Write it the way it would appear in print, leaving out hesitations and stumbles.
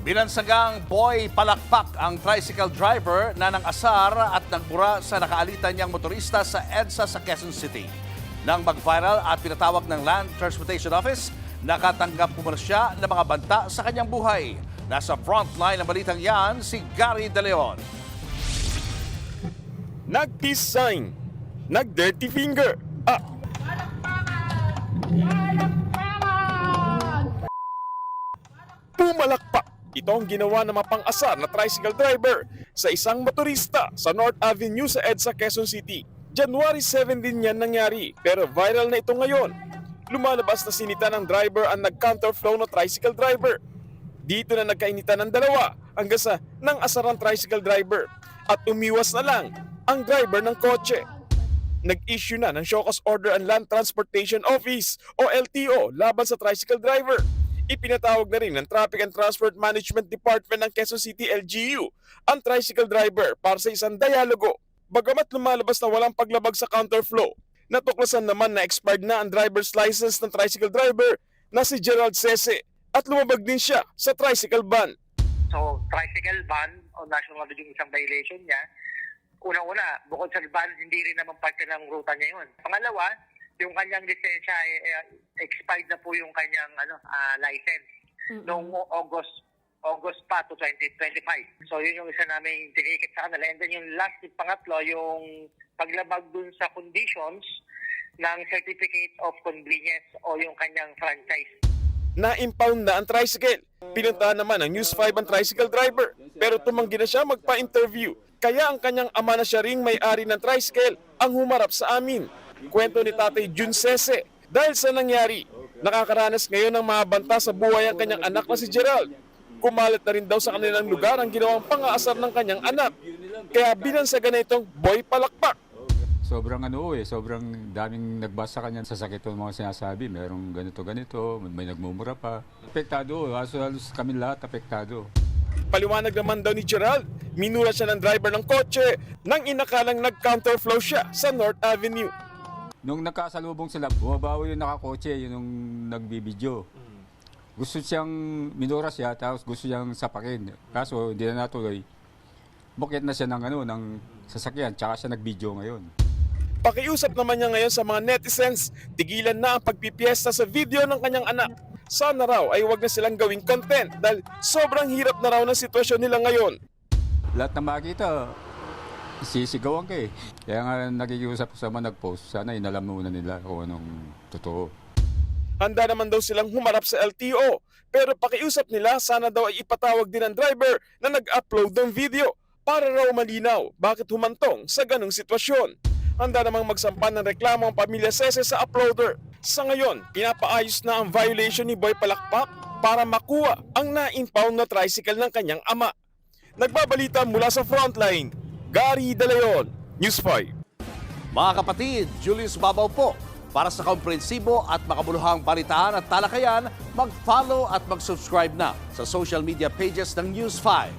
Binansagang boy palakpak ang tricycle driver na nang-asar at nagbura sa nakaalitan niyang motorista sa EDSA sa Quezon City. Nang mag-viral at pinatawag ng Land Transportation Office, nakatanggap po muna siya ng mga banta sa kanyang buhay. Nasa frontline ng balitang yan, si Gary De Leon. Nag-peace sign, nag-dirty finger, pumalakpak. Ito ang ginawa ng mapang-asar na tricycle driver sa isang motorista sa North Avenue sa EDSA, Quezon City. January 7 din yan nangyari, pero viral na ito ngayon. Lumalabas na sinita ng driver ang nag-counterflow na tricycle driver. Dito na nagkainitan ng dalawa hanggang sa nang asar ang tricycle driver at umiwas na lang ang driver ng kotse. Nag-issue na ng show cause order ang Land Transportation Office o LTO laban sa tricycle driver. Ipinatawag na rin ng Traffic and Transport Management Department ng Quezon City LGU ang tricycle driver para sa isang dialogo. Bagamat lumalabas na walang paglabag sa counterflow, natuklasan naman na expired na ang driver's license ng tricycle driver na si Gerald Sese at lumabag din siya sa tricycle ban. So, tricycle ban o national road yung isang violation niya. Una-una, bukod sa ban, hindi rin naman parte ng ruta niya yun. Pangalawa, yung kanyang lisensya, expired na po yung kanyang license noong August pa to 2025. So, yun yung isa namin tinikit sa kanila. And then yung last, yung pangatlo, yung paglabag dun sa conditions ng Certificate of Convenience o yung kanyang franchise. Na-impound na ang tricycle. Pinuntahan naman ng News 5 ang tricycle driver, pero tumanggi na siya magpa-interview. Kaya ang kanyang ama na siya ring may-ari ng tricycle ang humarap sa amin. Kwento ni Tatay Jun Sese. Dahil sa nangyari, nakakaranas ngayon ng mabanta sa buhay ang kanyang anak na si Gerald. Kumalat na rin daw sa kanilang lugar ang ginawang pang-aasar ng kanyang anak. Kaya binansagan na itong boy palakpak. Sobrang daming nagbasa kanya sa sakit ng mga sinasabi. Merong ganito, may nagmumura pa. Apektado, halos kami lahat apektado. Paliwanag naman daw ni Gerald, minura siya ng driver ng kotse nang inakalang nag-counterflow siya sa North Avenue. Nung nagkasalubong sila, bumabawi yung nakakotse, yun yung nagbibideo. Gusto siyang minura siya, tapos gusto siyang sapakin. Kaso hindi na natuloy. Bukit na siya ng sasakyan, tsaka siya nagbideo ngayon. Pakiusap naman niya ngayon sa mga netizens, tigilan na ang pagpipiesta sa video ng kanyang anak. Sana raw ay wag na silang gawing content dahil sobrang hirap na raw ng sitwasyon nila ngayon. Lahat na makita, sisigawan ka eh. Kaya nga nakikiusap sa mga nag-post, sana inalam muna nila kung anong totoo. Handa naman daw silang humarap sa LTO, pero pakiusap nila sana daw ay ipatawag din ang driver na nag-upload ng video para raw malinaw bakit humantong sa ganong sitwasyon. Handa namang magsampan ng reklamo ang pamilya Sese sa uploader. Sa ngayon, pinapaayos na ang violation ni Boy Palakpak para makuha ang na-impound na tricycle ng kanyang ama. Nagbabalita mula sa frontline, Gary De Leon, News 5. Mga kapatid, Julius Babaw po. Para sa komprehensibo at makabuluhang balitaan at talakayan, mag-follow at mag-subscribe na sa social media pages ng News 5.